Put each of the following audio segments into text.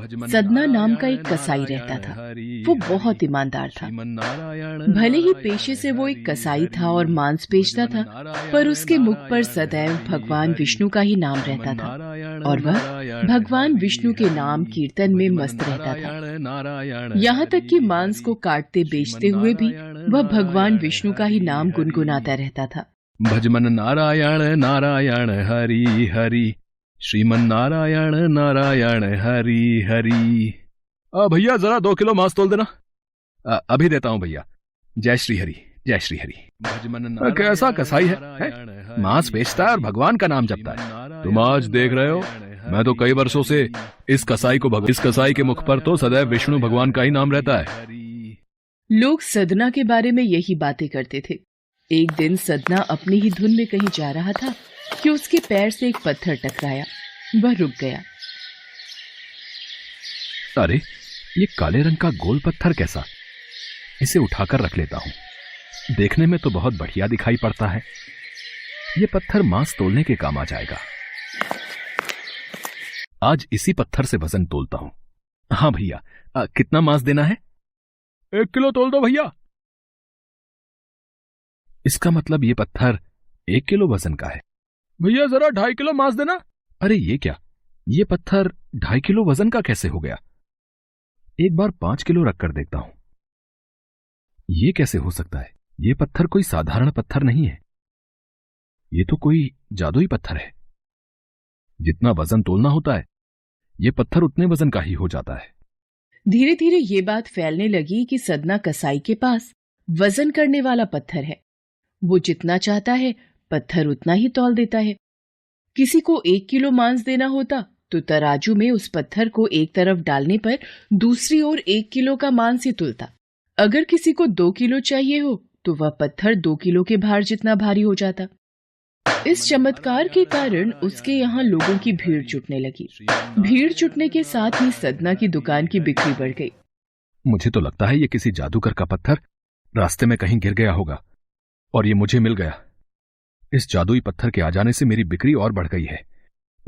सदना नाम का एक कसाई रहता था। वो बहुत ईमानदार था। भले ही पेशे से वो एक कसाई था और मांस बेचता था, पर उसके मुख पर सदैव भगवान विष्णु का ही नाम रहता था और वह भगवान विष्णु के नाम कीर्तन में मस्त रहता था। यहाँ तक कि मांस को काटते बेचते हुए भी वह भगवान विष्णु का ही नाम गुनगुनाता रहता था। भजमन नारायण नारायण हरि हरि, श्रीमन नारायण नारायण हरि हरि। भैया जरा 2 किलो मांस तोल देना। अभी देता हूँ भैया। जय श्री हरि, जय श्री हरि। कैसा कसाई है? मांस बेचता है और भगवान का नाम जपता है। तुम आज देख रहे हो, मैं तो कई वर्षों से इस कसाई के मुख पर तो सदैव विष्णु भगवान का ही नाम रहता है। लोग सदना के बारे में यही बातें करते थे। एक दिन सदना अपनी ही धुन में कहीं जा रहा था कि उसके पैर से एक पत्थर टकराया। वह रुक गया। अरे, ये काले रंग का गोल पत्थर कैसा? इसे उठाकर रख लेता हूं। देखने में तो बहुत बढ़िया दिखाई पड़ता है। ये पत्थर मांस तोलने के काम आ जाएगा। आज इसी पत्थर से वजन तोलता हूं। हाँ भैया, कितना मांस देना है? 1 किलो तोल दो भैया। इसका मतलब ये पत्थर 1 किलो वजन का है। भैया जरा 2.5 किलो मांस देना। अरे ये क्या, ये पत्थर 2.5 किलो वजन का कैसे हो गया? एक बार 5 किलो रखकर देखता हूं। ये कैसे हो सकता है? ये पत्थर कोई साधारण पत्थर नहीं है। ये तो कोई जादुई पत्थर है। जितना वजन तोलना होता है, ये पत्थर उतने वजन का ही हो जाता है। धीरे धीरे ये बात फैलने लगी कि सदना कसाई के पास वजन करने वाला पत्थर है। वो जितना चाहता है पत्थर उतना ही तौल देता है। किसी को 1 किलो मांस देना होता तो तराजू में उस पत्थर को एक तरफ डालने पर दूसरी ओर 1 किलो का मांस ही तुलता। अगर किसी को 2 किलो चाहिए हो तो वह पत्थर 2 किलो के भार जितना भारी हो जाता। इस चमत्कार के कारण उसके यहाँ लोगों की भीड़ जुटने लगी। भीड़ जुटने के साथ ही सदना की दुकान की बिक्री बढ़ गई। मुझे तो लगता है ये किसी जादूगर का पत्थर रास्ते में कहीं गिर गया होगा और ये मुझे मिल गया। इस जादुई पत्थर के आ जाने से मेरी बिक्री और बढ़ गई है।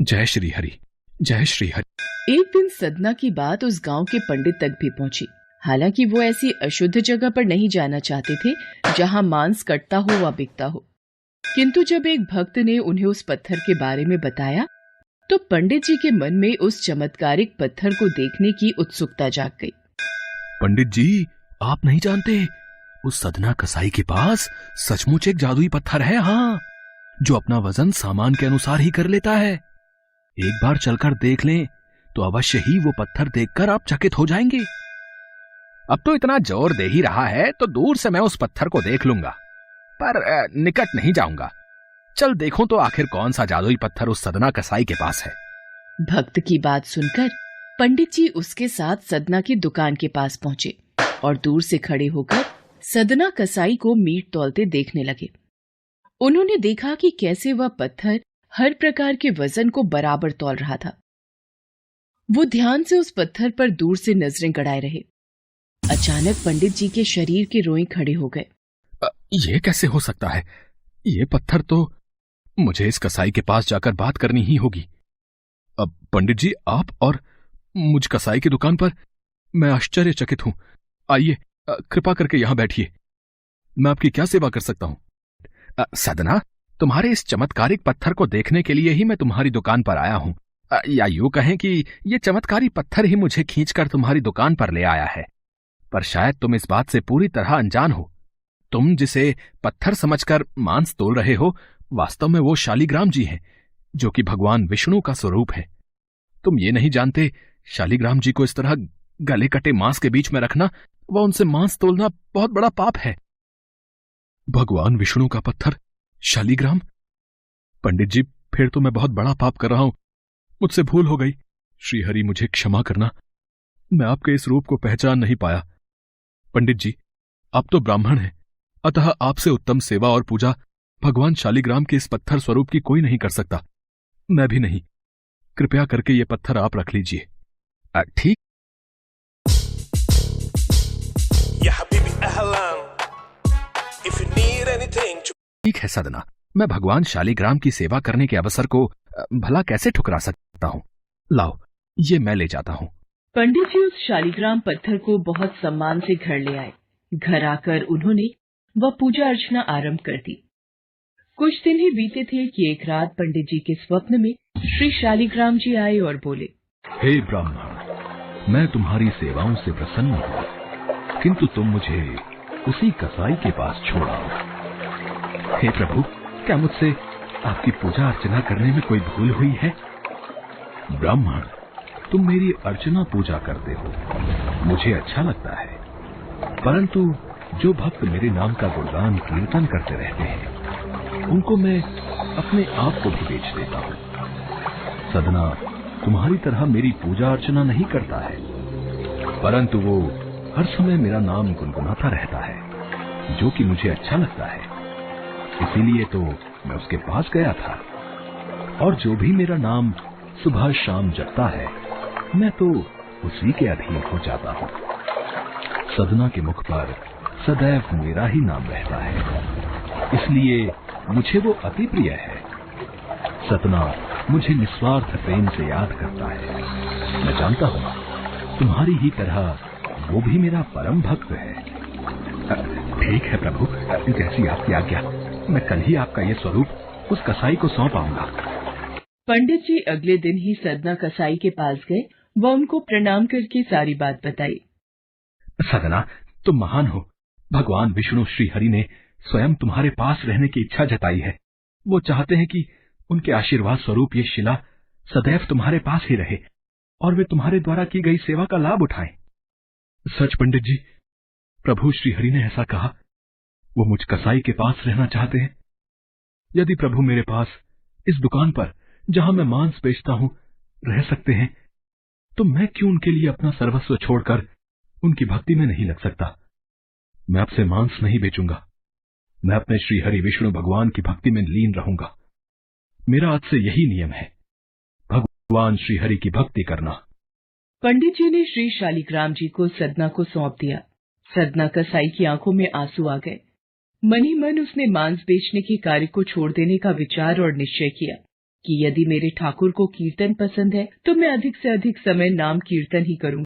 जय श्री हरि, जय श्री हरि। एक दिन सदना की बात उस गांव के पंडित तक भी पहुंची। हालांकि वो ऐसी अशुद्ध जगह पर नहीं जाना चाहते थे जहां मांस कटता हो व बिकता हो, किंतु जब एक भक्त ने उन्हें उस पत्थर के बारे में बताया तो पंडित जी के मन में उस चमत्कारिक पत्थर को देखने की उत्सुकता जाग गई। पंडित जी, आप नहीं जानते, उस सदना कसाई के पास सचमुच एक जादुई पत्थर है। हाँ, जो अपना वजन सामान के अनुसार ही कर लेता है। एक बार चलकर देख लें तो अवश्य ही वो पत्थर देखकर आप चकित हो जाएंगे। अब तो इतना जोर दे ही रहा है तो दूर से मैं उस पत्थर को देख लूंगा, पर निकट नहीं जाऊंगा। चल देखूं तो आखिर कौन सा जादुई पत्थर उस सदना कसाई के पास है। भक्त की बात सुनकर पंडित जी उसके साथ सदना की दुकान के पास पहुंचे और दूर से खड़े होकर सदना कसाई को मीट तौलते देखने लगे। उन्होंने देखा कि कैसे वह पत्थर हर प्रकार के वजन को बराबर तौल रहा था। वो ध्यान से उस पत्थर पर दूर से नजरें गड़ाए रहे। अचानक पंडित जी के शरीर के रोए खड़े हो गए। ये कैसे हो सकता है? ये पत्थर तो मुझे इस कसाई के पास जाकर बात करनी ही होगी। अब पंडित जी, आप और मुझ कसाई की दुकान पर, मैं आश्चर्यचकित हूं। आइए, कृपा करके यहां बैठिए। मैं आपकी क्या सेवा कर सकता हूं? सदना, तुम्हारे इस चमत्कारिक पत्थर को देखने के लिए ही मैं तुम्हारी दुकान पर आया हूं। या यूं कहें कि ये चमत्कारी पत्थर ही मुझे खींचकर तुम्हारी दुकान पर ले आया है। पर शायद तुम इस बात से पूरी तरह अनजान हो। तुम जिसे पत्थर समझकर मांस तोल रहे हो, वास्तव में वो शालिग्राम जी हैं, जो कि भगवान विष्णु का स्वरूप है। तुम ये नहीं जानते, शालिग्राम जी को इस तरह गले कटे मांस के बीच में रखना व उनसे मांस तोलना बहुत बड़ा पाप है। भगवान विष्णु का पत्थर, शालिग्राम? पंडित जी, फिर तो मैं बहुत बड़ा पाप कर रहा हूं। मुझसे भूल हो गई। श्री हरि, मुझे क्षमा करना। मैं आपके इस रूप को पहचान नहीं पाया। पंडित जी, आप तो ब्राह्मण हैं, अतः आपसे उत्तम सेवा और पूजा भगवान शालिग्राम के इस पत्थर स्वरूप की कोई नहीं कर सकता। मैं भी नहीं। कृपया करके ये पत्थर आप रख लीजिए। ठीक। ठीक है सदना, मैं भगवान शालिग्राम की सेवा करने के अवसर को भला कैसे ठुकरा सकता हूं। लाओ, ये मैं ले जाता हूं। पंडित जी उस शालिग्राम पत्थर को बहुत सम्मान से घर ले आए। घर आकर उन्होंने वह पूजा अर्चना आरंभ कर दी। कुछ दिन ही बीते थे कि एक रात पंडित जी के स्वप्न में श्री शालिग्राम जी आए और बोले, हे ब्राह्मण, मैं तुम्हारी सेवाओं से प्रसन्न हूँ, किंतु तुम मुझे उसी कसाई के पास छोड़ाओ। हे प्रभु, क्या मुझसे आपकी पूजा अर्चना करने में कोई भूल हुई है? ब्राह्मण, तुम मेरी अर्चना पूजा करते हो, मुझे अच्छा लगता है, परंतु जो भक्त मेरे नाम का गुणगान कीर्तन करते रहते हैं, उनको मैं अपने आप को भी बेच देता हूँ। सदना तुम्हारी तरह मेरी पूजा अर्चना नहीं करता है, परंतु वो हर समय मेरा नाम गुनगुनाता रहता है, जो कि मुझे अच्छा लगता है। इसीलिए तो मैं उसके पास गया था, और जो भी मेरा नाम सुबह शाम जपता है, मैं तो उसी के अधीन हो जाता हूँ। सदना के मुख पर सदैव मेरा ही नाम रहता है, इसलिए मुझे वो अति प्रिय है। सदना मुझे निस्वार्थ प्रेम से याद करता है। मैं जानता हूँ तुम्हारी ही तरह वो भी मेरा परम भक्त है। ठीक है प्रभु, जैसी आपकी आज्ञा, मैं कल ही आपका ये स्वरूप उस कसाई को सौंप आऊंगा। पंडित जी अगले दिन ही सदना कसाई के पास गए। वह उनको प्रणाम करके सारी बात बताई। सदना, तुम महान हो। भगवान विष्णु श्री हरि ने स्वयं तुम्हारे पास रहने की इच्छा जताई है। वो चाहते हैं कि उनके आशीर्वाद स्वरूप ये शिला सदैव तुम्हारे पास ही रहे और वे तुम्हारे द्वारा की गई सेवा का लाभ उठाएं। सच पंडित जी, प्रभु श्री हरि ने ऐसा कहा। वो मुझ कसाई के पास रहना चाहते हैं। यदि प्रभु मेरे पास इस दुकान पर, जहां मैं मांस बेचता हूं, रह सकते हैं, तो मैं क्यों उनके लिए अपना सर्वस्व छोड़कर उनकी भक्ति में नहीं लग सकता। मैं अब से मांस नहीं बेचूंगा। मैं अपने श्री हरि विष्णु भगवान की भक्ति में लीन रहूंगा। मेरा आज से यही नियम है, भगवान श्री हरि की भक्ति करना। पंडित जी ने श्री शालिग्राम जी को सदना को सौंप दिया। सदना कसाई की आंखों में आंसू आ गए। मन ही मन उसने मांस बेचने के कार्य को छोड़ देने का विचार और निश्चय किया कि यदि मेरे ठाकुर को कीर्तन पसंद है तो मैं अधिक से अधिक समय नाम कीर्तन ही करूंगा।